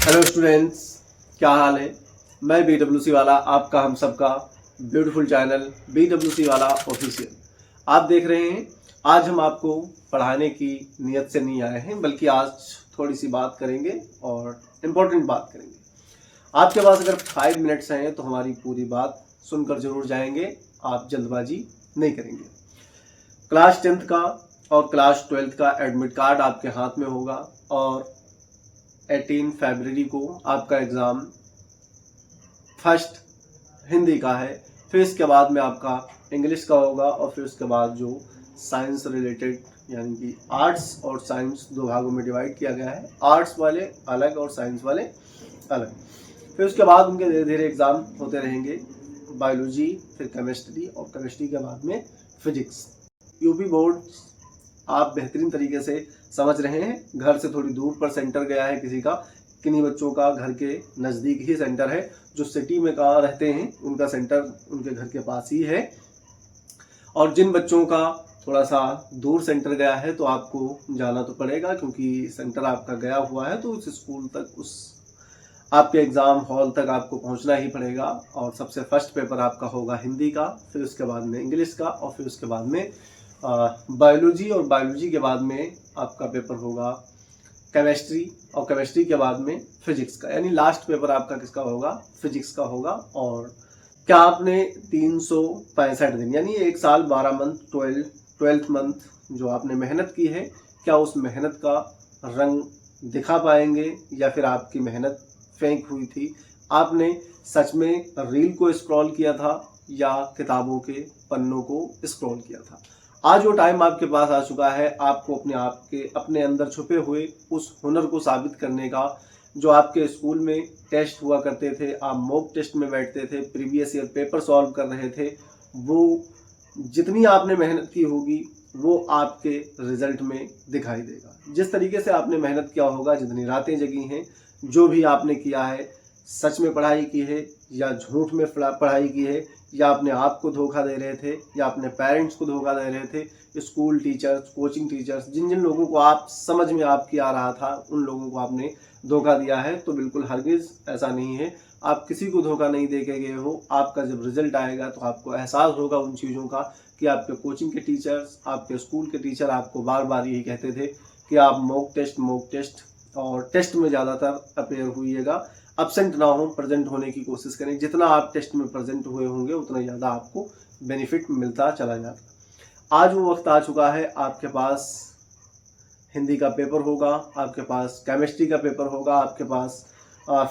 Hello students, क्या हाल है। मैं BWC वाला, आपका हम सबका ब्यूटीफुल चैनल BWC वाला ऑफिशियल आप देख रहे हैं। आज हम आपको पढ़ाने की नीयत से नहीं आए हैं, बल्कि आज थोड़ी सी बात करेंगे और इम्पोर्टेंट बात करेंगे। आपके पास अगर 5 मिनट्स हैं तो हमारी पूरी बात सुनकर जरूर जाएंगे, आप जल्दबाजी नहीं करेंगे। क्लास 10th का और क्लास 12th का एडमिट कार्ड आपके हाथ में होगा और 18 फरवरी को आपका एग्ज़ाम फर्स्ट हिंदी का है। फिर इसके बाद में आपका इंग्लिश का होगा और फिर उसके बाद जो साइंस रिलेटेड, यानी कि आर्ट्स और साइंस दो भागों में डिवाइड किया गया है, आर्ट्स वाले अलग और साइंस वाले अलग। फिर उसके बाद उनके धीरे धीरे एग्ज़ाम होते रहेंगे, बायोलॉजी, फिर केमिस्ट्री और केमिस्ट्री के बाद में फिजिक्स। यूपी बोर्ड आप बेहतरीन तरीके से समझ रहे हैं। घर से थोड़ी दूर पर सेंटर गया है किसी का, किन्हीं बच्चों का घर के नज़दीक ही सेंटर है। जो सिटी में कहाँ रहते हैं उनका सेंटर उनके घर के पास ही है, और जिन बच्चों का थोड़ा सा दूर सेंटर गया है तो आपको जाना तो पड़ेगा, क्योंकि सेंटर आपका गया हुआ है तो उस स्कूल तक, उस आपके एग्ज़ाम हॉल तक आपको पहुंचना ही पड़ेगा। और सबसे फर्स्ट पेपर आपका होगा हिंदी का, फिर उसके बाद में इंग्लिश का और फिर उसके बाद में बायोलॉजी, और बायोलॉजी के बाद में आपका पेपर होगा केमिस्ट्री, और केमिस्ट्री के बाद में फिजिक्स का। यानी लास्ट पेपर आपका किसका होगा? फिजिक्स का होगा। और क्या आपने 365 दिन यानी 1 साल 12 मंथ, 12th मंथ जो आपने मेहनत की है, क्या उस मेहनत का रंग दिखा पाएंगे या फिर आपकी मेहनत फेंक हुई थी? आपने सच में रील को स्क्रॉल किया था या किताबों के पन्नों को स्क्रॉल किया था? आज वो टाइम आपके पास आ चुका है आपको अपने अंदर छुपे हुए उस हुनर को साबित करने का। जो आपके स्कूल में टेस्ट हुआ करते थे, आप मॉक टेस्ट में बैठते थे, प्रीवियस ईयर पेपर सॉल्व कर रहे थे, वो जितनी आपने मेहनत की होगी वो आपके रिजल्ट में दिखाई देगा। जिस तरीके से आपने मेहनत किया होगा, जितनी रातें जगी हैं, जो भी आपने किया है, सच में पढ़ाई की है या झूठ में पढ़ाई की है, या अपने आप को धोखा दे रहे थे या अपने पेरेंट्स को धोखा दे रहे थे, स्कूल टीचर्स, कोचिंग टीचर्स, जिन जिन लोगों को आप समझ में आपकी आ रहा था उन लोगों को आपने धोखा दिया है, तो बिल्कुल हरगिज़ ऐसा नहीं है। आप किसी को धोखा नहीं दे के गए हो। आपका जब रिजल्ट आएगा तो आपको एहसास होगा उन चीज़ों का कि आपके कोचिंग के टीचर्स, आपके स्कूल के टीचर आपको बार बार यही कहते थे कि आप मॉक टेस्ट और टेस्ट में ज़्यादातर अपेयर हुईएगा, अब्सेंट ना हो, प्रेजेंट होने की कोशिश करें। जितना आप टेस्ट में प्रेजेंट हुए होंगे उतना ज़्यादा आपको बेनिफिट मिलता चला जाता। आज वो वक्त आ चुका है, आपके पास हिंदी का पेपर होगा, आपके पास केमिस्ट्री का पेपर होगा, आपके पास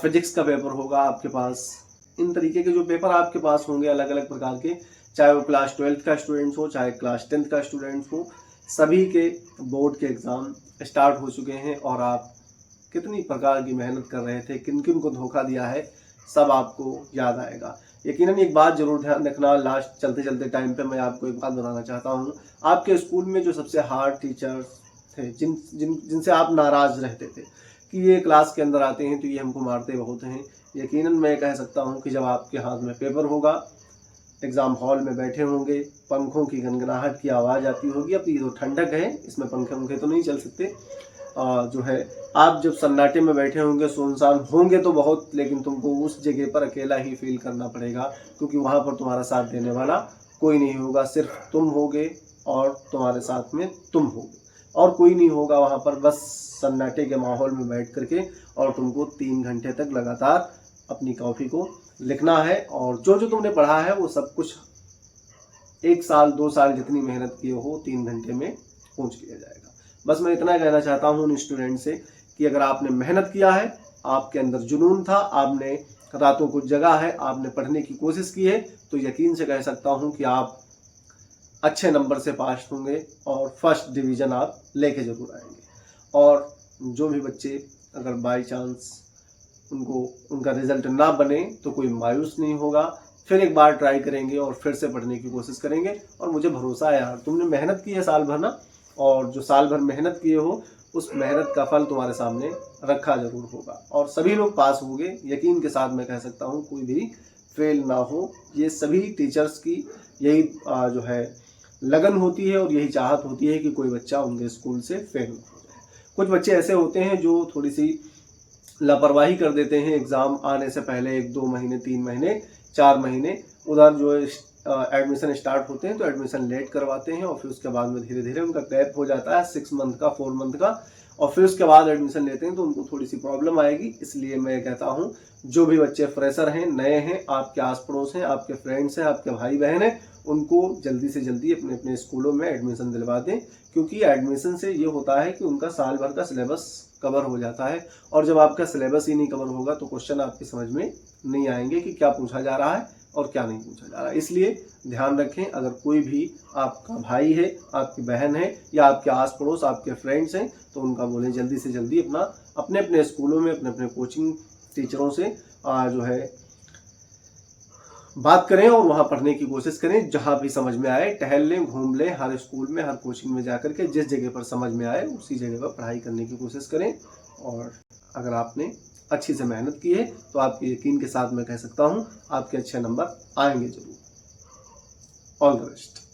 फिजिक्स का पेपर होगा, आपके पास इन तरीके के जो पेपर आपके पास होंगे अलग अलग प्रकार के, चाहे वो क्लास 12th का स्टूडेंट्स हो, चाहे क्लास 10th का स्टूडेंट्स हो, सभी के बोर्ड के एग्ज़ाम स्टार्ट हो चुके हैं। और आप कितनी प्रकार की मेहनत कर रहे थे, किन किन को धोखा दिया है, सब आपको याद आएगा। यकीनन एक बात जरूर ध्यान रखना, लास्ट चलते चलते टाइम पे मैं आपको एक बात बताना चाहता हूँ। आपके स्कूल में जो सबसे हार्ड टीचर्स थे, जिनसे आप नाराज रहते थे कि ये क्लास के अंदर आते हैं तो ये हमको मारते बहुत हैं, यकीनन मैं कह सकता हूँ कि जब आपके हाथ में पेपर होगा, एग्ज़ाम हॉल में बैठे होंगे, पंखों की गनगनाहट की आवाज़ आती होगी। अब ये तो ठंडक है, इसमें पंखे वंखे तो नहीं चल सकते, जो है आप जब सन्नाटे में बैठे होंगे, सुनसान होंगे तो बहुत, लेकिन तुमको उस जगह पर अकेला ही फील करना पड़ेगा, क्योंकि वहाँ पर तुम्हारा साथ देने वाला कोई नहीं होगा। सिर्फ तुम होगे और तुम्हारे साथ में तुम होगे, और कोई नहीं होगा वहाँ पर। बस सन्नाटे के माहौल में बैठ करके और तुमको 3 घंटे तक लगातार अपनी कॉपी को लिखना है, और जो जो तुमने पढ़ा है वो सब कुछ 1 साल 2 साल जितनी मेहनत किए हो 3 घंटे में पहुँच किया जाएगा। बस मैं इतना कहना चाहता हूँ उन स्टूडेंट से कि अगर आपने मेहनत किया है, आपके अंदर जुनून था, आपने रातों को जगा है, आपने पढ़ने की कोशिश की है, तो यकीन से कह सकता हूँ कि आप अच्छे नंबर से पास होंगे और फर्स्ट डिवीज़न आप लेके ज़रूर आएंगे। और जो भी बच्चे अगर बाई चांस उनका रिजल्ट ना बने तो कोई मायूस नहीं होगा, फिर एक बार ट्राई करेंगे और फिर से पढ़ने की कोशिश करेंगे। और मुझे भरोसा है यार, तुमने मेहनत की है साल भर ना, और जो साल भर मेहनत किए हो उस मेहनत का फल तुम्हारे सामने रखा जरूर होगा, और सभी लोग पास होंगे। यकीन के साथ मैं कह सकता हूँ कोई भी फेल ना हो। ये सभी टीचर्स की यही जो है लगन होती है और यही चाहत होती है कि कोई बच्चा उनके स्कूल से फेल ना हो जाए। कुछ बच्चे ऐसे होते हैं जो थोड़ी सी लापरवाही कर देते हैं एग्ज़ाम आने से पहले 1-2 महीने, 3 महीने, 4 महीने, उधर जो है एडमिशन स्टार्ट होते हैं तो एडमिशन लेट करवाते हैं और फिर उसके बाद में धीरे धीरे उनका गैप हो जाता है 6 मंथ का, 4 मंथ का, और फिर उसके बाद एडमिशन लेते हैं तो उनको थोड़ी सी प्रॉब्लम आएगी। इसलिए मैं कहता हूँ जो भी बच्चे फ्रेशर हैं, नए हैं, आपके आस पड़ोस हैं, आपके फ्रेंड्स हैं, आपके भाई बहन हैं, उनको जल्दी से जल्दी अपने अपने स्कूलों में एडमिशन दिलवा दें, क्योंकि एडमिशन से ये होता है कि उनका साल भर का सिलेबस कवर हो जाता है। और जब आपका सिलेबस ही नहीं कवर होगा तो क्वेश्चन आपकी समझ में नहीं आएंगे कि क्या पूछा जा रहा है और क्या नहीं पूछा जा रहा है। इसलिए ध्यान रखें, अगर कोई भी आपका भाई है, आपकी बहन है, या आपके आस पड़ोस आपके फ्रेंड्स हैं, तो उनका बोलें जल्दी से जल्दी अपने अपने स्कूलों में अपने अपने कोचिंग टीचरों से जो है बात करें और वहाँ पढ़ने की कोशिश करें। जहाँ भी समझ में आए टहल लें, घूम लें, हर स्कूल में, हर कोचिंग में जाकर के जिस जगह पर समझ में आए उसी जगह पर पढ़ाई करने की कोशिश करें। और अगर आपने अच्छी से मेहनत की है तो आपके यकीन के साथ मैं कह सकता हूँ आपके अच्छे नंबर आएंगे जरूर। All the best.